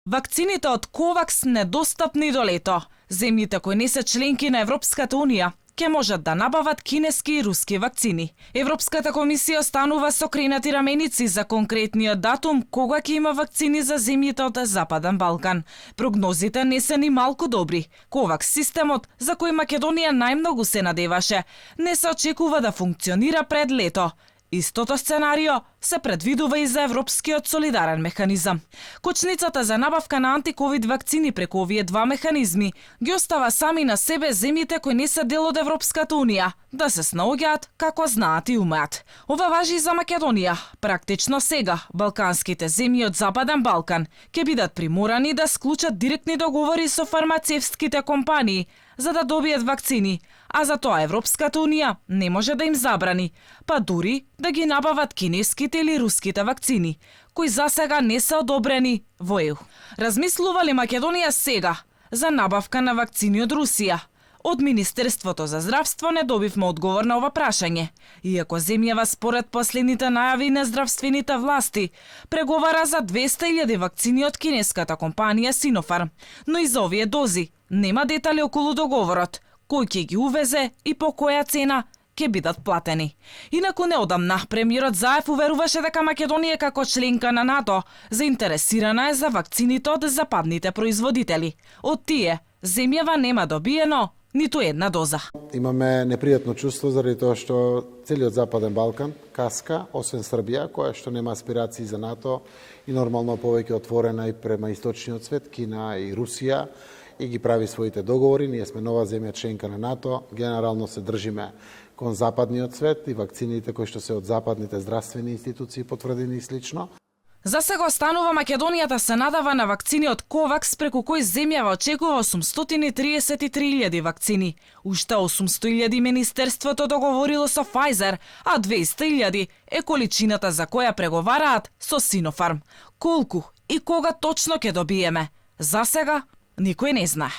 Вакцините од Ковакс недостапни до лето. Земјите кои не се членки на Европската Унија ќе можат да набават кинески и руски вакцини. Европската комисија останува со кренати раменици за конкретниот датум кога ќе има вакцини за земјите од Западен Балкан. Прогнозите не се ни малку добри. Ковакс системот, за кој Македонија најмногу се надеваше, не се очекува да функционира пред лето. Истото сценарио се предвидува и за Европскиот солидарен механизам. Кочницата за набавка на антиковид вакцини преку овие два механизми ги остава сами на себе земјите кои не се дел од Европската Унија да се снаоѓаат како знаат и умеат. Ова важи и за Македонија. Практично сега балканските земји од Западен Балкан ќе бидат приморани да склучат директни договори со фармацевтските компании за да добијат вакцини, а за тоа Европската Унија не може да им забрани, па дури да ги набават кинеските или руските вакцини, кои за сега не се одобрени во ЕУ. Размислува ли Македонија сега за набавка на вакцини од Русија? Од Министерството за здравство не добивме одговор на ова прашање, иако земјава според последните најави на здравствените власти преговара за 200.000 вакцини од кинеската компанија Sinopharm, но и за овие дози нема детали околу договорот, кој ќе ги увезе и по која цена ќе бидат платени. Инаку неодамна премиерот Заев уверуваше дека Македонија како членка на НАТО заинтересирана е за вакцините од западните производители. Од тие земјава нема добиено ниту една доза. Имаме непријатно чувство заради тоа што целиот Западен Балкан каска, освен Србија, која што нема аспирации за НАТО и нормално повеќе отворена и према источниот свет, Кина и Русија, и ги прави своите договори. Ние сме нова земја членка на НАТО, генерално се држиме кон западниот свет и вакцините кои што се од западните здравствени институции потврдени и слично. За сега останува Македонија да се надава на вакцини од Ковакс, преку кој земјава очекува 833.000 вакцини. Уште 800.000 Министерството договорило со Pfizer, а 200.000 е количината за која преговараат со Sinopharm. Колку и кога точно ќе добиеме? За сега никој не знае.